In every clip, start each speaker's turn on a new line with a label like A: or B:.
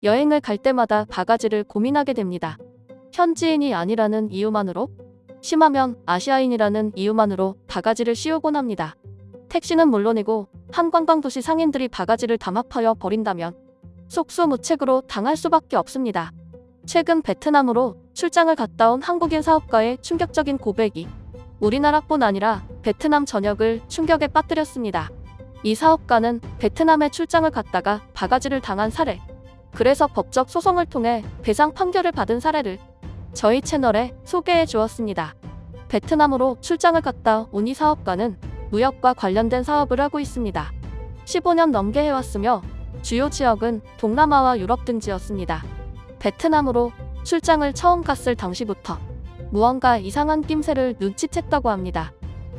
A: 여행을 갈 때마다 바가지를 고민하게 됩니다. 현지인이 아니라는 이유만으로, 심하면 아시아인이라는 이유만으로 바가지를 씌우곤 합니다. 택시는 물론이고 한 관광도시 상인들이 바가지를 담합하여 버린다면 속수무책으로 당할 수밖에 없습니다. 최근 베트남으로 출장을 갔다 온 한국인 사업가의 충격적인 고백이 우리나라뿐 아니라 베트남 전역을 충격에 빠뜨렸습니다. 이 사업가는 베트남에 출장을 갔다가 바가지를 당한 사례, 그래서 법적 소송을 통해 배상 판결을 받은 사례를 저희 채널에 소개해 주었습니다. 베트남으로 출장을 갔다 온 이 사업가는 무역과 관련된 사업을 하고 있습니다. 15년 넘게 해왔으며 주요 지역은 동남아와 유럽 등지였습니다. 베트남으로 출장을 처음 갔을 당시부터 무언가 이상한 낌새를 눈치챘다고 합니다.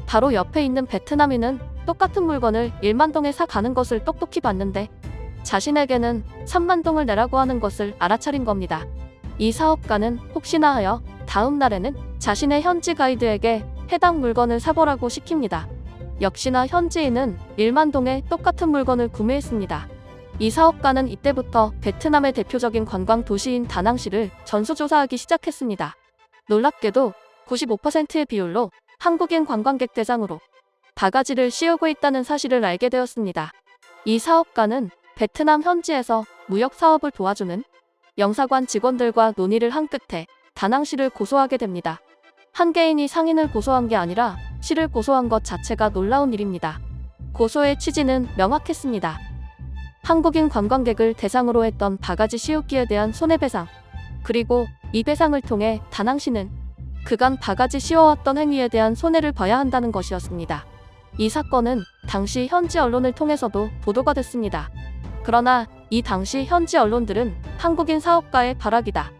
A: 바로 옆에 있는 베트남인은 똑같은 물건을 1만 동에 사가는 것을 똑똑히 봤는데 자신에게는 3만 동을 내라고 하는 것을 알아차린 겁니다. 이 사업가는 혹시나 하여 다음 날에는 자신의 현지 가이드에게 해당 물건을 사보라고 시킵니다. 역시나 현지인은 1만 동에 똑같은 물건을 구매했습니다. 이 사업가는 이때부터 베트남의 대표적인 관광 도시인 다낭시를 전수조사하기 시작했습니다. 놀랍게도 95%의 비율로 한국인 관광객 대상으로 바가지를 씌우고 있다는 사실을 알게 되었습니다. 이 사업가는 베트남 현지에서 무역 사업을 도와주는 영사관 직원들과 논의를 한 끝에 다낭시를 고소하게 됩니다. 한 개인이 상인을 고소한 게 아니라 시를 고소한 것 자체가 놀라운 일입니다. 고소의 취지는 명확했습니다. 한국인 관광객을 대상으로 했던 바가지 씌우기에 대한 손해배상, 그리고 이 배상을 통해 다낭시는 그간 바가지 씌워왔던 행위에 대한 손해를 봐야 한다는 것이었습니다. 이 사건은 당시 현지 언론을 통해서도 보도가 됐습니다. 그러나 이 당시 현지 언론들은 한국인 사업가의 발악이다,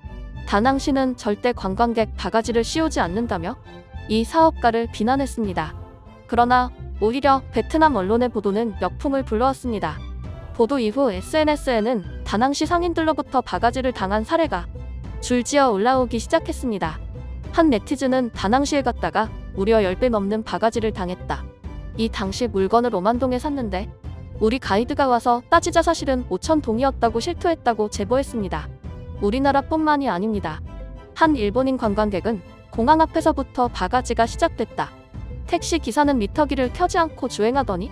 A: 다낭시는 절대 관광객 바가지를 씌우지 않는다며 이 사업가를 비난했습니다. 그러나 오히려 베트남 언론의 보도는 역풍을 불러왔습니다. 보도 이후 SNS에는 다낭시 상인들로부터 바가지를 당한 사례가 줄지어 올라오기 시작했습니다. 한 네티즌은 다낭시에 갔다가 무려 10배 넘는 바가지를 당했다. 이 당시 물건을 5만 동에 샀는데 우리 가이드가 와서 따지자 사실은 5천 동이었다고 실토했다고 제보했습니다. 우리나라뿐만이 아닙니다. 한 일본인 관광객은 공항 앞에서부터 바가지가 시작됐다. 택시 기사는 미터기를 켜지 않고 주행하더니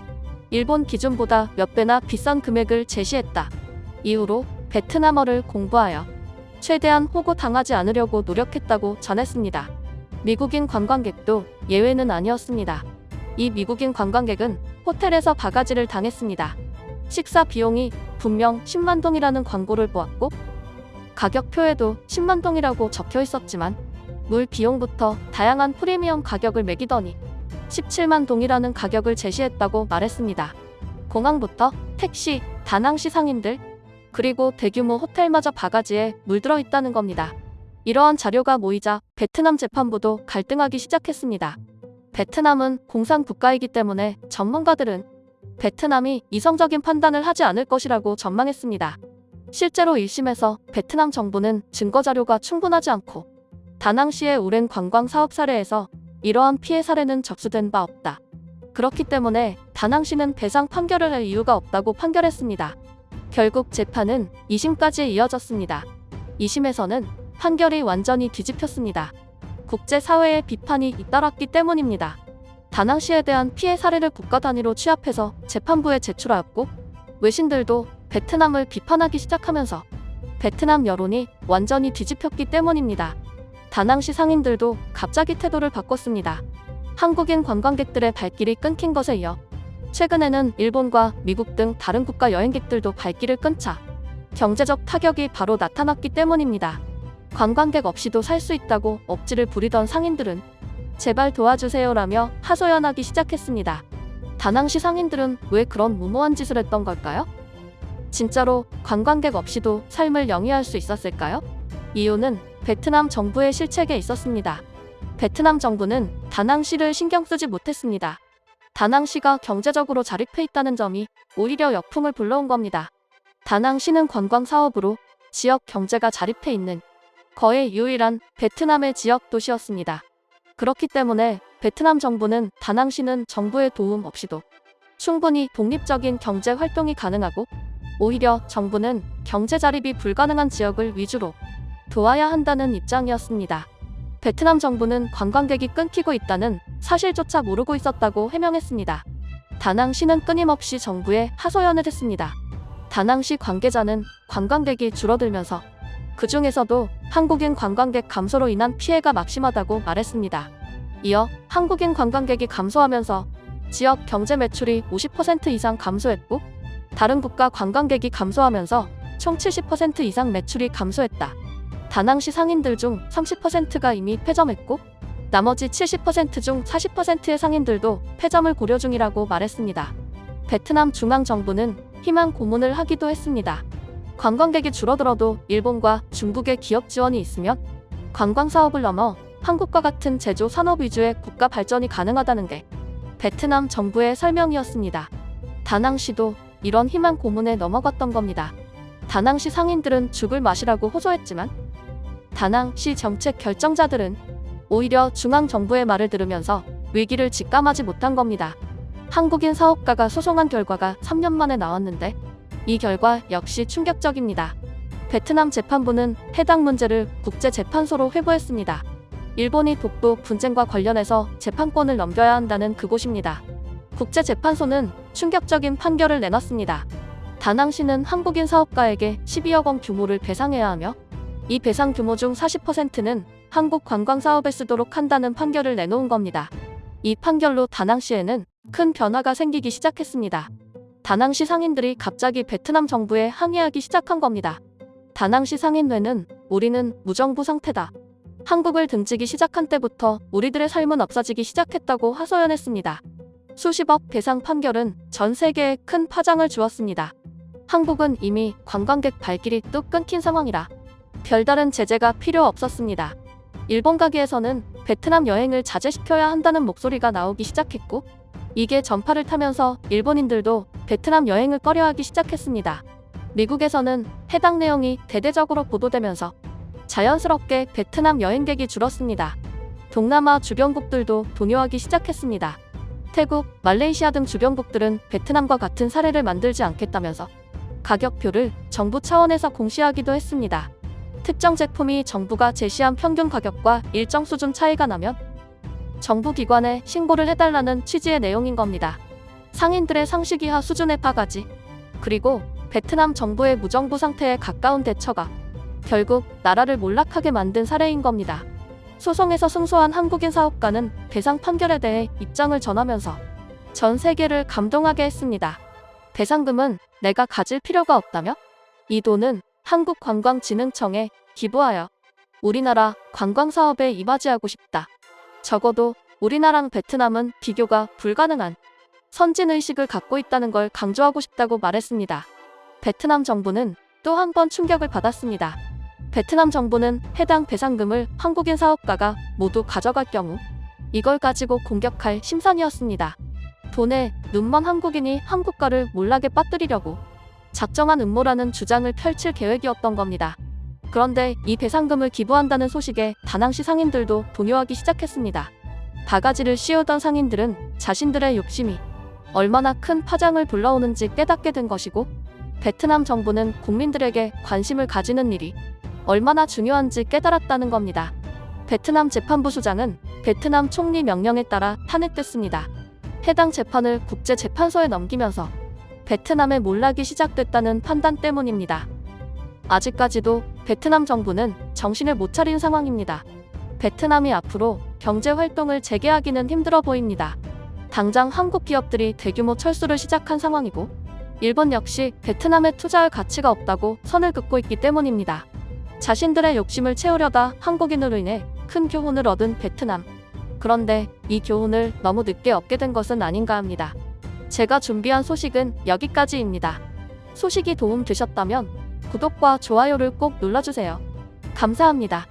A: 일본 기준보다 몇 배나 비싼 금액을 제시했다. 이후로 베트남어를 공부하여 최대한 호구당하지 않으려고 노력했다고 전했습니다. 미국인 관광객도 예외는 아니었습니다. 이 미국인 관광객은 호텔에서 바가지를 당했습니다. 식사 비용이 분명 10만 동이라는 광고를 보았고 가격표에도 10만 동이라고 적혀 있었지만 물 비용부터 다양한 프리미엄 가격을 매기더니 17만 동이라는 가격을 제시했다고 말했습니다. 공항부터 택시, 다낭시 상인들, 그리고 대규모 호텔마저 바가지에 물들어 있다는 겁니다. 이러한 자료가 모이자 베트남 재판부도 갈등하기 시작했습니다. 베트남은 공산 국가이기 때문에 전문가들은 베트남이 이성적인 판단을 하지 않을 것이라고 전망했습니다. 실제로 1심에서 베트남 정부는 증거 자료가 충분하지 않고 다낭시의 오랜 관광 사업 사례에서 이러한 피해 사례는 접수된 바 없다, 그렇기 때문에 다낭시는 배상 판결을 할 이유가 없다고 판결했습니다. 결국 재판은 2심까지 이어졌습니다. 2심에서는 판결이 완전히 뒤집혔습니다. 국제사회의 비판이 잇따랐기 때문입니다. 다낭시에 대한 피해 사례를 국가 단위로 취합해서 재판부에 제출하였고 외신들도 베트남을 비판하기 시작하면서 베트남 여론이 완전히 뒤집혔기 때문입니다. 다낭시 상인들도 갑자기 태도를 바꿨습니다. 한국인 관광객들의 발길이 끊긴 것에 이어 최근에는 일본과 미국 등 다른 국가 여행객들도 발길을 끊자 경제적 타격이 바로 나타났기 때문입니다. 관광객 없이도 살 수 있다고 억지를 부리던 상인들은 제발 도와주세요라며 하소연하기 시작했습니다. 다낭시 상인들은 왜 그런 무모한 짓을 했던 걸까요? 진짜로 관광객 없이도 삶을 영위할 수 있었을까요? 이유는 베트남 정부의 실책에 있었습니다. 베트남 정부는 다낭시를 신경 쓰지 못했습니다. 다낭시가 경제적으로 자립해 있다는 점이 오히려 역풍을 불러온 겁니다. 다낭시는 관광 사업으로 지역 경제가 자립해 있는 거의 유일한 베트남의 지역 도시였습니다. 그렇기 때문에 베트남 정부는 다낭시는 정부의 도움 없이도 충분히 독립적인 경제 활동이 가능하고 오히려 정부는 경제 자립이 불가능한 지역을 위주로 도와야 한다는 입장이었습니다. 베트남 정부는 관광객이 끊기고 있다는 사실조차 모르고 있었다고 해명했습니다. 다낭시는 끊임없이 정부에 하소연을 했습니다. 다낭시 관계자는 관광객이 줄어들면서 그 중에서도 한국인 관광객 감소로 인한 피해가 막심하다고 말했습니다. 이어 한국인 관광객이 감소하면서 지역 경제 매출이 50% 이상 감소했고 다른 국가 관광객이 감소하면서 총 70% 이상 매출이 감소했다. 다낭시 상인들 중 30%가 이미 폐점했고 나머지 70% 중 40%의 상인들도 폐점을 고려 중이라고 말했습니다. 베트남 중앙정부는 희망 고문을 하기도 했습니다. 관광객이 줄어들어도 일본과 중국의 기업 지원이 있으면 관광사업을 넘어 한국과 같은 제조 산업 위주의 국가 발전이 가능하다는 게 베트남 정부의 설명이었습니다. 다낭시도 이런 희망 고문에 넘어갔던 겁니다. 다낭시 상인들은 죽을 맛이라고 호소했지만 다낭시 정책 결정자들은 오히려 중앙정부의 말을 들으면서 위기를 직감하지 못한 겁니다. 한국인 사업가가 소송한 결과가 3년 만에 나왔는데 이 결과 역시 충격적입니다. 베트남 재판부는 해당 문제를 국제재판소로 회부했습니다. 일본이 독도 분쟁과 관련해서 재판권을 넘겨야 한다는 그곳입니다. 국제재판소는 충격적인 판결을 내놨습니다. 다낭시는 한국인 사업가에게 12억 원 규모를 배상해야 하며 이 배상 규모 중 40%는 한국 관광사업에 쓰도록 한다는 판결을 내놓은 겁니다. 이 판결로 다낭시에는 큰 변화가 생기기 시작했습니다. 다낭시 상인들이 갑자기 베트남 정부에 항의하기 시작한 겁니다. 다낭시 상인회는 우리는 무정부 상태다. 한국을 등지기 시작한 때부터 우리들의 삶은 없어지기 시작했다고 하소연했습니다. 수십억 배상 판결은 전 세계에 큰 파장을 주었습니다. 한국은 이미 관광객 발길이 뚝 끊긴 상황이라 별다른 제재가 필요 없었습니다. 일본 가게에서는 베트남 여행을 자제시켜야 한다는 목소리가 나오기 시작했고 이게 전파를 타면서 일본인들도 베트남 여행을 꺼려하기 시작했습니다. 미국에서는 해당 내용이 대대적으로 보도되면서 자연스럽게 베트남 여행객이 줄었습니다. 동남아 주변국들도 동요하기 시작했습니다. 태국, 말레이시아 등 주변국들은 베트남과 같은 사례를 만들지 않겠다면서 가격표를 정부 차원에서 공시하기도 했습니다. 특정 제품이 정부가 제시한 평균 가격과 일정 수준 차이가 나면 정부 기관에 신고를 해달라는 취지의 내용인 겁니다. 상인들의 상식 이하 수준의 바가지, 그리고 베트남 정부의 무정부 상태에 가까운 대처가 결국 나라를 몰락하게 만든 사례인 겁니다. 소송에서 승소한 한국인 사업가는 배상 판결에 대해 입장을 전하면서 전 세계를 감동하게 했습니다. 배상금은 내가 가질 필요가 없다며? 이 돈은 한국관광진흥청에 기부하여 우리나라 관광사업에 이바지하고 싶다. 적어도 우리나라랑 베트남은 비교가 불가능한 선진의식을 갖고 있다는 걸 강조하고 싶다고 말했습니다. 베트남 정부는 또 한 번 충격을 받았습니다. 베트남 정부는 해당 배상금을 한국인 사업가가 모두 가져갈 경우 이걸 가지고 공격할 심산이었습니다. 돈에 눈먼 한국인이 한국가를 몰락에 빠뜨리려고 작정한 음모라는 주장을 펼칠 계획이었던 겁니다. 그런데 이 배상금을 기부한다는 소식에 다낭시 상인들도 동요하기 시작했습니다. 바가지를 씌우던 상인들은 자신들의 욕심이 얼마나 큰 파장을 불러오는지 깨닫게 된 것이고 베트남 정부는 국민들에게 관심을 가지는 일이 얼마나 중요한지 깨달았다는 겁니다. 베트남 재판부 수장은 베트남 총리 명령에 따라 탄핵됐습니다. 해당 재판을 국제재판소에 넘기면서 베트남의 몰락이 시작됐다는 판단 때문입니다. 아직까지도 베트남 정부는 정신을 못 차린 상황입니다. 베트남이 앞으로 경제 활동을 재개하기는 힘들어 보입니다. 당장 한국 기업들이 대규모 철수를 시작한 상황이고 일본 역시 베트남에 투자할 가치가 없다고 선을 긋고 있기 때문입니다. 자신들의 욕심을 채우려다 한국인으로 인해 큰 교훈을 얻은 베트남. 그런데 이 교훈을 너무 늦게 얻게 된 것은 아닌가 합니다. 제가 준비한 소식은 여기까지입니다. 소식이 도움 되셨다면 구독과 좋아요를 꼭 눌러주세요. 감사합니다.